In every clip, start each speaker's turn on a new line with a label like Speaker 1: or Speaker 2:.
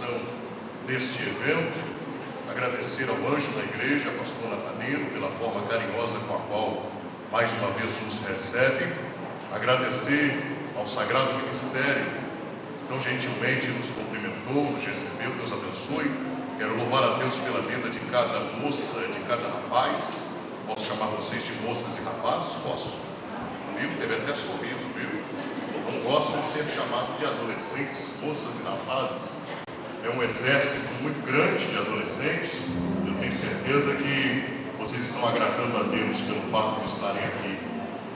Speaker 1: realização deste evento, agradecer ao anjo da igreja, a pastora Paneiro, pela forma carinhosa com a qual mais uma vez nos recebe, agradecer ao Sagrado Ministério, que tão gentilmente nos cumprimentou, nos recebeu. Deus abençoe. Quero louvar a Deus pela vida de cada moça, de cada rapaz. Posso chamar vocês de moças e rapazes? Posso. Viu? Teve até sorriso, viu? Não gostam de ser chamados de adolescentes, moças e rapazes. É um exército muito grande de adolescentes. Eu tenho certeza que vocês estão agradando a Deus pelo fato de estarem aqui.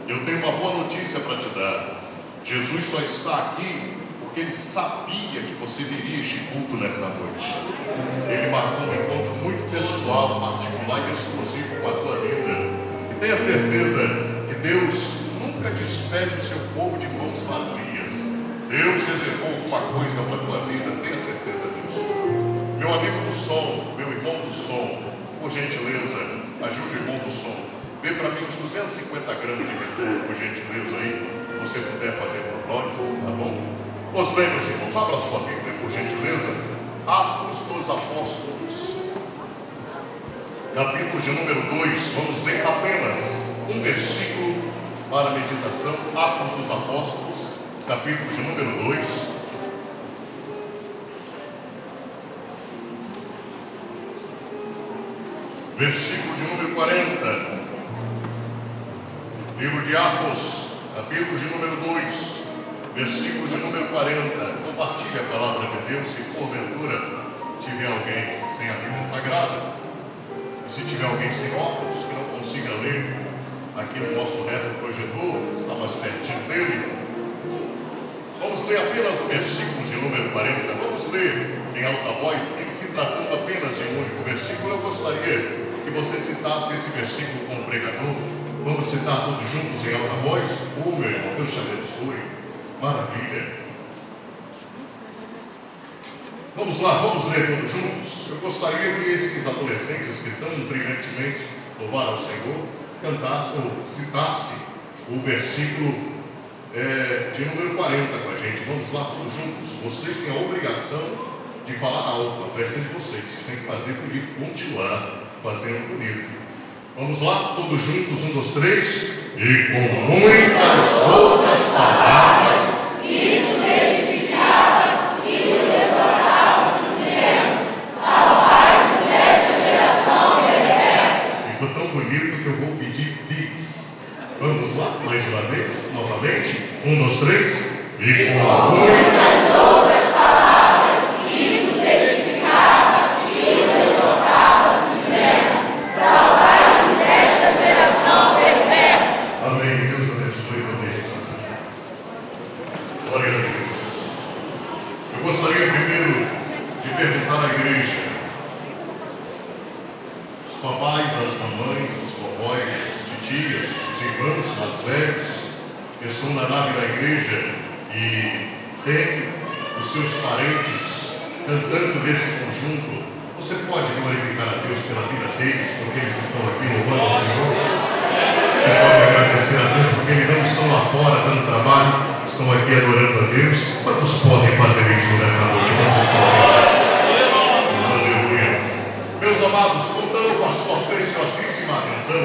Speaker 1: Eu tenho uma boa notícia para te dar. Jesus só está aqui porque Ele sabia que você viria este culto nessa noite. Ele marcou um encontro muito pessoal, particular e exclusivo com a tua vida. E tenha certeza que Deus nunca despede o seu povo de mãos vazias. Deus reservou alguma coisa para a tua vida, tenha certeza disso. Meu amigo do som, meu irmão do som, por gentileza, ajude o irmão do som. Vê para mim uns 250 gramas de retorno, por gentileza aí, se você puder fazer por nós, tá bom? Pois bem, meus irmãos, abra sua Bíblia, por gentileza. Atos dos Apóstolos, capítulo de número 2. Vamos ler apenas um versículo para a meditação. Atos dos Apóstolos, capítulo de número 2. Versículo de número 40. Livro de Atos, capítulo de número 2, versículo de número 40. Compartilhe a palavra de Deus. Se porventura tiver alguém sem a Bíblia Sagrada, e se tiver alguém sem óculos que não consiga ler, aqui no nosso reto projetor, está mais pertinho dele. Vamos ler apenas o versículo de número 40. Vamos ler em alta voz, em se tratando apenas de um único versículo. Eu gostaria que você citasse esse versículo com o pregador. Vamos citar todos juntos em alta voz? Meu irmão, Deus te abençoe. Maravilha. Vamos lá, vamos ler todos juntos. Eu gostaria que esses adolescentes que tão brilhantemente louvaram ao Senhor cantassem ou citassem o versículo de número 40 com a gente. Vamos lá, todos juntos. Vocês têm a obrigação de falar alto na festa de vocês. Vocês têm que fazer por continuar fazendo bonito. Vamos lá, todos juntos, 1, 2, 3. E com muitas outras palavras,
Speaker 2: isso testificava e nos exortava, dizendo: salvai-nos desta geração perversa.
Speaker 1: Ficou tão bonito que eu vou pedir bis. Vamos lá, mais uma vez, novamente. 1, 2, 3. E com
Speaker 2: muitas outras palavras, isso testificava e nos exortava, dizendo: salvai-nos desta geração perversa.
Speaker 1: Amém. Deus abençoe todos esses. Glória a Deus. Eu gostaria primeiro de perguntar à igreja: os papais, as mamães, os vovós, os tias, os irmãos mais velhos que estão na nave da igreja e têm os seus parentes cantando nesse conjunto, você pode glorificar a Deus pela vida deles, porque eles estão aqui louvando ao Senhor? Você pode agradecer a Deus porque eles não estão lá fora dando trabalho, estão aqui adorando a Deus. Quantos podem fazer isso nessa noite? Quantos podem? Aleluia. Meus amados, contando com a sua preciosíssima atenção,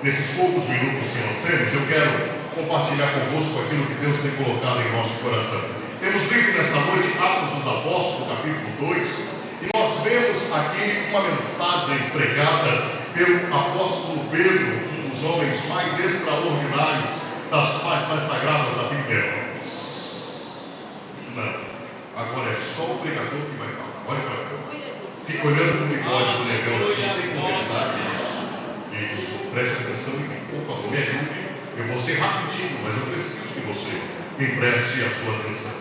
Speaker 1: nesses poucos minutos que nós temos, eu quero compartilhar convosco aquilo que Deus tem colocado em nosso coração. Temos lido nessa noite Atos dos Apóstolos, capítulo 2, e nós vemos aqui uma mensagem pregada pelo apóstolo Pedro, um dos homens mais extraordinários das páginas sagradas da Bíblia. Não, agora é só o pregador que vai falar. Olha para cá. Fica olhando para o bigode do negão aqui sem conversar. Isso. Preste atenção em mim, por favor, me ajude. Eu vou ser rapidinho, mas eu preciso que você me preste a sua atenção.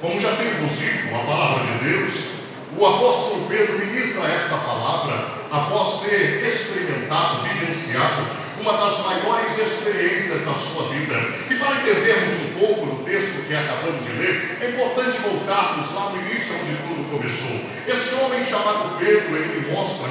Speaker 1: Como já tem consigo a palavra de Deus, o apóstolo Pedro ministra esta palavra após ter experimentado, vivenciado uma das maiores experiências da sua vida. E para entendermos um pouco do texto que acabamos de ler, é importante voltarmos lá no início onde tudo começou. Esse homem chamado Pedro, ele me demonstra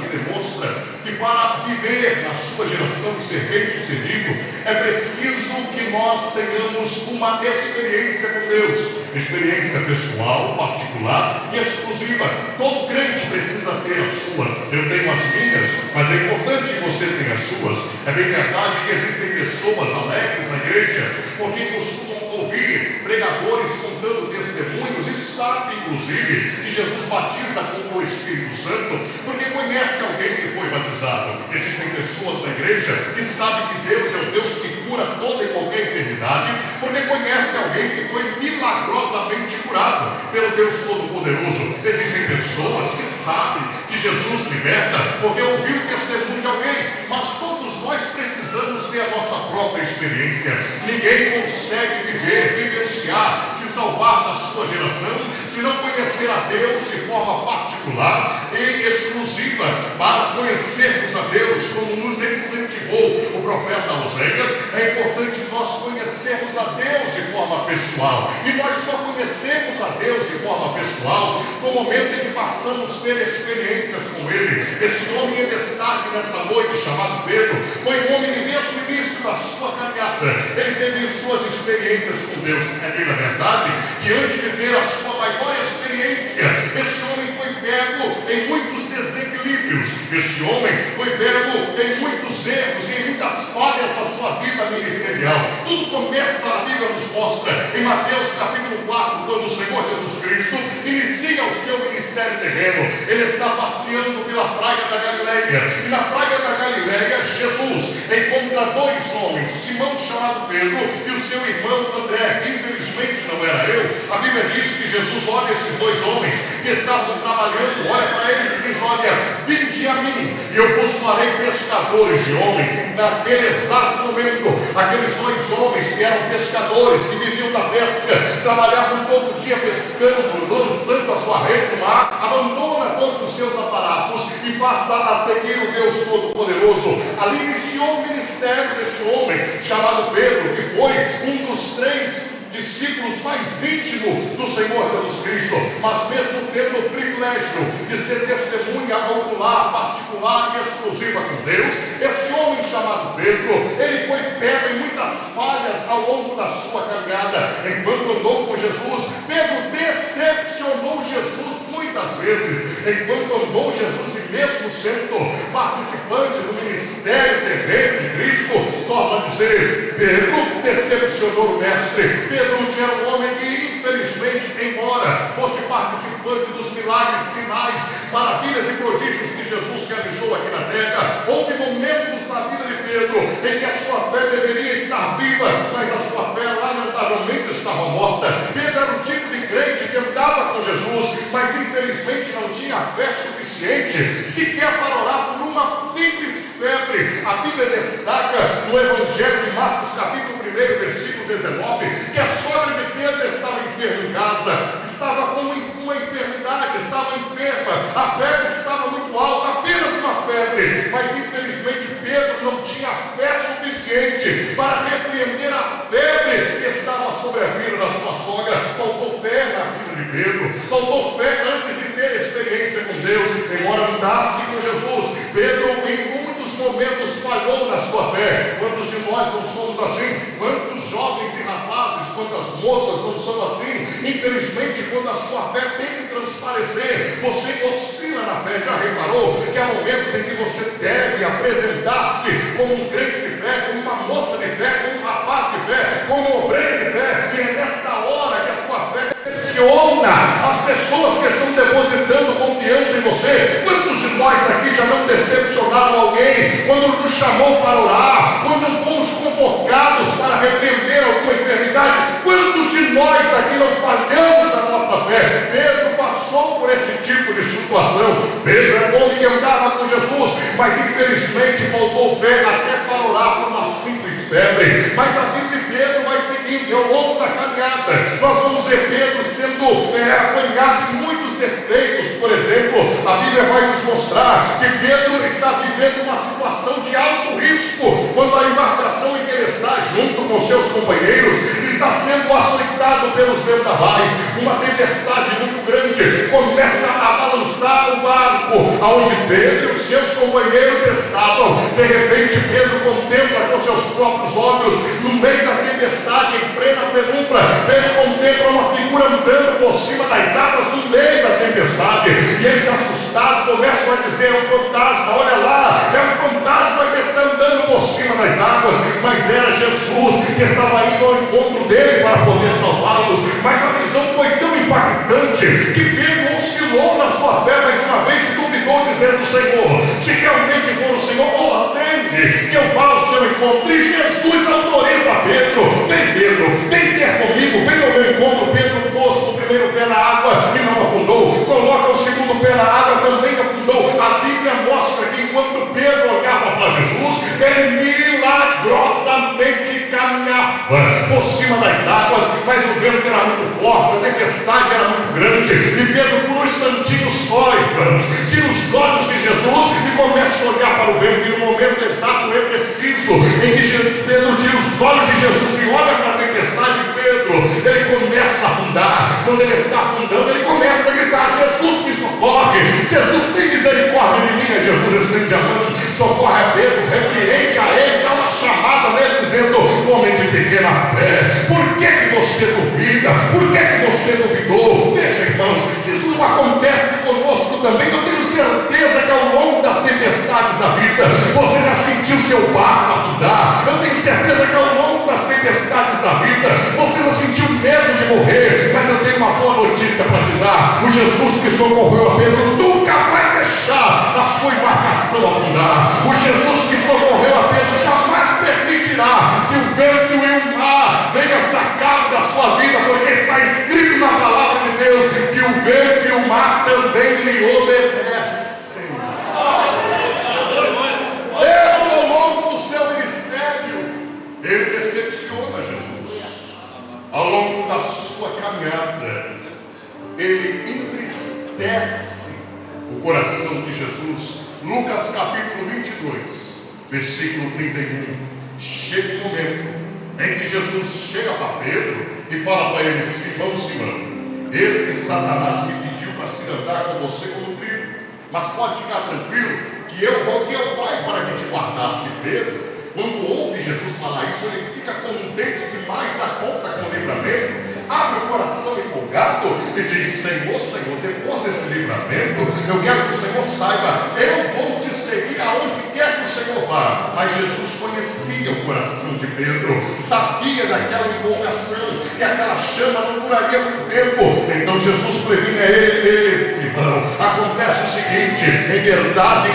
Speaker 1: que para viver na sua geração e ser bem-sucedido, é preciso que nós tenhamos uma experiência com Deus, experiência pessoal, particular e exclusiva. Todo crente precisa ter a sua. Eu tenho as minhas, mas é importante que você tenha as suas. É bem verdade que existem pessoas alegres na igreja, porque costumam ouvir pregadores contando testemunhos e sabe, inclusive, que Jesus batiza com o Espírito Santo, porque conhece alguém que foi batizado. Existem pessoas na igreja que sabem que Deus é o Deus que cura toda e qualquer enfermidade, porque conhece alguém que foi milagrosamente curado pelo Deus Todo-Poderoso. Existem pessoas que sabem que Jesus liberta, porque ouviu o testemunho de alguém, mas todos nós precisamos ter a nossa própria experiência. Ninguém consegue vivenciar, se salvar da sua geração, se não conhecer a Deus de forma particular e exclusiva. Para conhecermos a Deus, como nos incentivou o profeta Oséias, é importante nós conhecermos a Deus de forma pessoal. E nós só conhecemos a Deus de forma pessoal no momento em que passamos a ter experiências com Ele. Esse homem em destaque nessa noite, chamado Pedro, foi um homem que desde o início da sua caminhada, ele teve suas experiências com Deus. É bem na verdade que antes de ter a sua maior experiência, esse homem foi pego em muitos desequilíbrios. Esse homem foi pego em muitos erros, em muitas falhas da sua vida ministerial. Tudo começa, a Bíblia nos mostra, em Mateus capítulo 4, quando o Senhor Jesus Cristo inicia o seu ministério terreno. Ele está passeando pela praia da Galileia, e na praia da Galileia, Jesus encontra dois homens, Simão, chamado Pedro, e o seu irmão André, que infelizmente não era eu. A Bíblia diz que Jesus olha esses dois homens que estavam trabalhando, olha para eles e diz: olha, vinde a mim, e eu vos farei pescadores de homens. E naquele exato momento, aqueles dois homens que eram pescadores, que viviam da pesca, trabalhavam todo dia pescando, lançando a sua rede no mar, abandona todos os seus aparatos e passa a seguir o Deus Todo-Poderoso. Ali iniciou o ministério desse homem chamado Pedro, que foi um dos 3 discípulos mais íntimos do Senhor Jesus Cristo, mas mesmo tendo o privilégio de ser testemunha ocular, particular e exclusiva com Deus, esse homem chamado Pedro, ele foi pego em muitas falhas ao longo da sua caminhada. Enquanto andou com Jesus, Pedro decepcionou Jesus muitas vezes. Enquanto andou Jesus, e mesmo sendo participante do ministério terreno de Cristo, torna a dizer, Pedro decepcionou o mestre. Pedro era um homem que, infelizmente, embora fosse participante dos milagres, sinais, maravilhas e prodígios que Jesus realizou aqui na terra, houve momentos na vida de Pedro em que a sua fé deveria estar viva, mas a sua fé lamentavelmente estava morta. Pedro era o tipo de crente que andava com Jesus, mas infelizmente não tinha fé suficiente sequer para orar por uma simples febre. A Bíblia destaca no Evangelho de Marcos, capítulo 1, versículo 19, que a sogra de Pedro estava enferma em casa, estava com uma enfermidade, estava enferma, a febre estava muito alta, apenas uma febre, mas infelizmente Pedro não tinha fé suficiente para repreender a febre que estava sobre a vida da sua sogra. Faltou fé na vida de Pedro, faltou fé antes de ter experiência com Deus. Embora andasse com Jesus, Pedro em muitos momentos falhou na sua fé. Quantos de nós não somos assim? Quantos jovens e rapazes, quantas moças não são assim? Infelizmente, quando a sua fé tem que transparecer, você oscila na fé. Já reparou que há momentos em que você deve apresentar-se como um crente de fé, como uma moça de fé, como um rapaz de fé, como um obreiro de fé, e é nesta hora que a tua fé decepciona as pessoas que estão depositando confiança em você. Quantos de nós aqui já não decepcionaram alguém quando nos chamou para orar, quando fomos convocados para repreender alguma enfermidade? Quantos de nós aqui não falhamos na nossa fé? Pedro passou por esse tipo de situação. Pedro é bom que andava com Jesus, mas infelizmente faltou fé até para orar por uma simples febre. Mas a vida de Pedro vai seguindo ao longo da caminhada. Nós vamos ver Pedro sendo apanhado em muitos defeitos. Por exemplo, a Bíblia vai nos mostrar que Pedro está vivendo uma situação de alto risco quando a embarcação em que ele está junto com seus companheiros está sendo açoitado pelos vendavais. Uma tempestade muito grande começa a cruzar o barco aonde Pedro e os seus companheiros estavam. De repente Pedro contempla com seus próprios olhos, no meio da tempestade, em plena penumbra, Pedro contempla uma figura andando por cima das águas no meio da tempestade, e eles assustados começam a dizer: é um fantasma, olha lá, é um fantasma que está andando por cima das águas. Mas era Jesus que estava indo ao encontro dele para poder salvá-los. Mas a visão foi tão impactante que Pedro oscilou na sua fé mais uma vez e duvidou, dizendo: Senhor, se realmente for o Senhor, ordene que eu vá ao seu encontro. E Jesus autoriza Pedro: vem ter comigo, vem ao meu encontro. Pedro pôs o primeiro pé na água e não afundou, coloca o segundo pé na água, também afundou. A Bíblia mostra que enquanto Pedro olhava para Jesus, ele milagrosamente caminhava por cima das águas, mas o vento era muito forte, a tempestade era muito grande, e Pedro por um instantinho só, irmãos, tira os olhos de Jesus e começa a olhar para o vento. E no momento exato e preciso em que Pedro tira os olhos de Jesus e olha para a tempestade, Pedro, ele começa a afundar. Quando ele está afundando, ele começa a gritar: Jesus, me socorre, Jesus, tem misericórdia de mim. Jesus estende a mão, socorre a Pedro, repreende a ele, dá uma chamada nele, dizendo: homem de pequena fé, por que você duvida? Por que você duvidou? Veja, irmãos, se isso não acontece conosco também, eu tenho certeza que ao longo das tempestades da vida, você já sentiu seu barco afundar. Eu tenho certeza que ao longo das tempestades da vida, você já sentiu medo de morrer. Mas eu tenho uma boa notícia para te dar: o Jesus que socorreu a Pedro nunca vai deixar a sua embarcação afundar. O Jesus que socorreu a Pedro jamais permitirá que o vento e o mar venham estar cabo da sua vida, porque está escrito na palavra de Deus que o vento e o mar também lhe obedecem. Pedro, ao longo do seu ministério, ele decepciona Jesus. Ao longo da sua caminhada, ele entristece o coração de Jesus. Lucas capítulo 22, versículo 31. Chega um momento em que Jesus chega para Pedro e fala para ele: Simão, Simão, esse Satanás me pediu para se andar com você como trigo, mas pode ficar tranquilo que eu roguei ao Pai para que te guardasse. Pedro, quando ouve Jesus falar isso, ele fica contente demais da conta com o livramento, abre o coração empolgado e diz: Senhor, Senhor, depois desse livramento, eu quero que o Senhor saiba, eu vou te seguir aonde quer que o Senhor vá. Mas Jesus conhecia o coração de Pedro, sabia daquela empolgação, que aquela chama não duraria muito tempo. Então Jesus previne a ele: Simão, acontece o seguinte, em verdade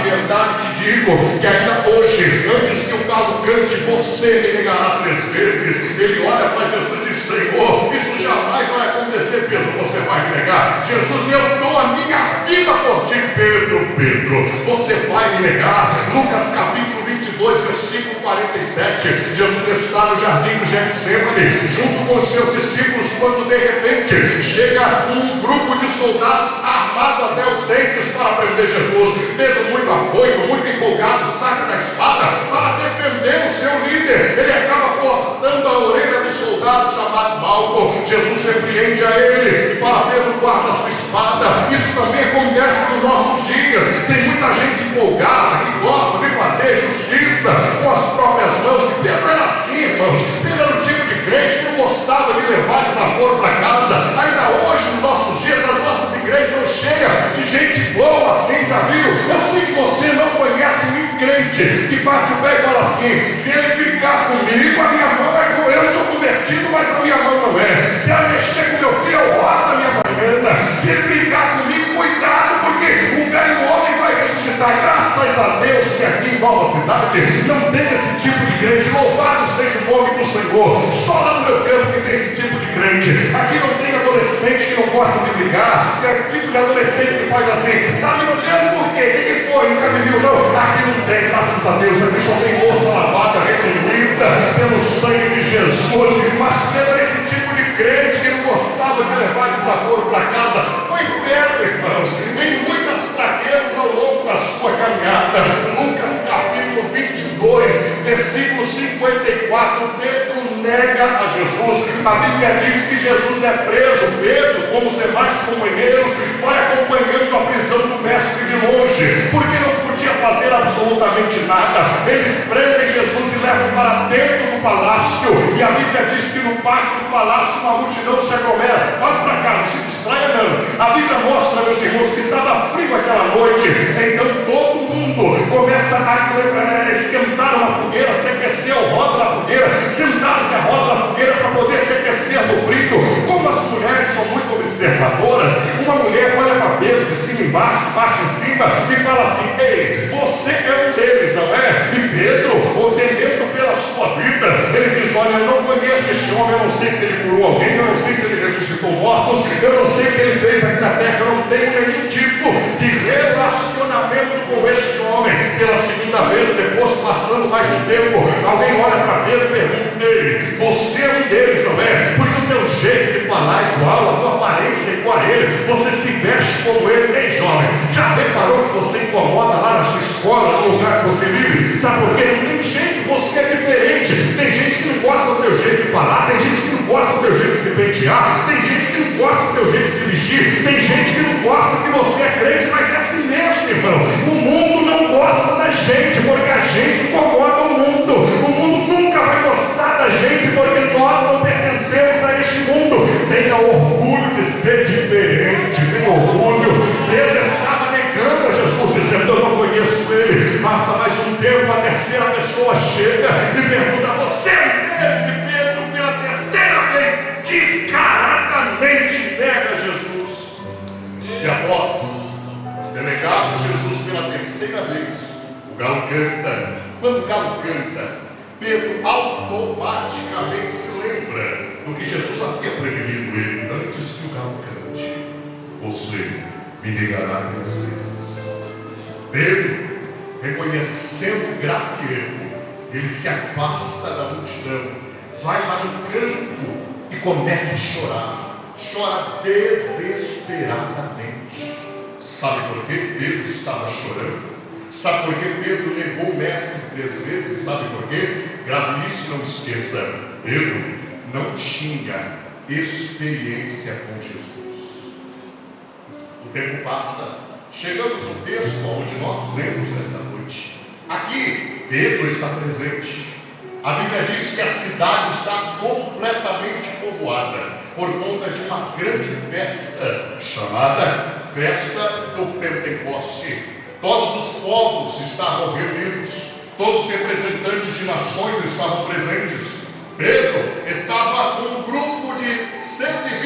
Speaker 1: te digo, que ainda hoje, antes que o galo cante, você me negará 3 vezes. Ele olha para Jesus e diz: Senhor, isso jamais vai acontecer, Pedro, você vai me negar. Jesus: eu dou a minha vida por ti. Pedro, você vai me negar. Lucas capítulo 22, versículo 47. Jesus está no jardim do Getsêmani, junto com os seus discípulos, quando de repente chega um grupo de soldados armado até os dentes para prender Jesus. Pedro, muito afoito, muito empolgado, saca da espada para defender o seu líder. Ele acaba cortando a orelha do soldado chamado Malco. Jesus repreende a ele e fala: Pedro, guarda a sua espada. Isso também acontece nos nossos dias. Tem muita gente empolgada que gosta de fazer justiça com as próprias mãos. Pedro era assim, irmãos. Pedro era o tipo de crente que não gostava de levar desaforo para casa. Ainda hoje, nos nossos dias, as nossas igrejas estão cheias de gente boa assim, já viu? Eu sei que você não conhece nenhum crente que bate o pé e fala assim: se ele brincar comigo, a minha mão é com ele. Eu sou convertido, mas a minha mão não é. Se ela mexer com meu filho, eu rodo a minha manhã. Se ele brincar comigo, cuidado, porque o velho homem vai ressuscitar. Graças a Deus que aqui em Nova Cidade não tem esse tipo de crente. Louvado seja o nome do Senhor. Só lá no meu campo que tem esse tipo de crente. Aqui não tem adolescente que não gosta de brigar. É o tipo de adolescente que faz assim: tá me olhando por quê? O que foi? Nunca me viu, não? Aqui não tem, graças a Deus. Aqui só tem moça lavada, retribuída pelo sangue de Jesus. Mas Pedro era esse tipo de crente que não gostava de levar desaforo para casa. Foi Pedro, irmãos, em muitas fraquezas ao longo da sua caminhada. Lucas capítulo 22, versículo 54. Pedro nega a Jesus. A Bíblia diz que Jesus é preso. Pedro, como os demais companheiros, vai acompanhando a prisão do longe, porque não podia fazer absolutamente nada. Eles prendem Jesus e levam para dentro do palácio, e a Bíblia diz que no pátio do palácio uma multidão se aglomera. Olha para cá, não se distraia não. A Bíblia mostra, meus irmãos, que estava frio aquela noite, então todo mundo começa a esquentar uma fogueira, se aquecer ao roda da fogueira, sentar-se à roda da fogueira para poder se aquecer do frio. Como as mulheres são muito observadoras, uma mulher olha para Pedro de cima embaixo, de baixo em cima, e fala assim: ei, você é um deles, não é? E Pedro, temendo pela sua vida, ele diz: olha, eu não conheço este homem, eu não sei se ele curou alguém, eu não sei se ele ressuscitou mortos, eu não sei o que ele fez aqui na terra, eu não tenho nenhum tipo de relacionamento com este homem. Pela segunda vez, depois passando mais um tempo, alguém olha para Pedro e pergunta dele: você é um deles, não é? Porque o teu jeito de falar é igual, a tua aparência é igual a ele, você se veste como ele. Ei, jovem, já reparou que você incomoda lá na sua escola, no lugar que você vive? Sabe por quê? Não tem jeito, você é diferente. Tem gente que não gosta do teu jeito de falar, tem gente que não gosta do teu jeito de se pentear, tem gente que não gosta do teu jeito de se vestir, tem gente que não gosta que você é crente, mas é assim mesmo, irmão. O mundo não gosta da gente, porque a gente incomoda o mundo. O mundo nunca vai gostar da gente, porque nós não pertencemos a este mundo. Tenha orgulho de ser diferente, tenha orgulho. Pedro estava negando a Jesus, dizendo: eu não conheço ele. Passa mais um tempo, a terceira pessoa chega e pergunta: você é deles? E Pedro, pela terceira vez, descaradamente nega Jesus. E após ter negado Jesus pela terceira vez, o galo canta. Quando o galo canta, Pedro automaticamente se lembra do que Jesus havia prevenido ele: antes que o galo cante, você me negará 3 vezes. Pedro, reconhecendo o grave erro, ele se afasta da multidão, vai para um canto e começa a chorar. Chora desesperadamente. Sabe por que Pedro estava chorando? Sabe por que Pedro negou o mestre 3 vezes? Sabe por quê? Grave isso, não esqueça: Pedro não tinha experiência com Jesus. O tempo passa, chegamos no texto onde nós lemos nesta noite. Aqui Pedro está presente. A Bíblia diz que a cidade está completamente povoada por conta de uma grande festa chamada Festa do Pentecoste. Todos os povos estavam reunidos, todos os representantes de nações estavam presentes. Pedro estava com um grupo de 120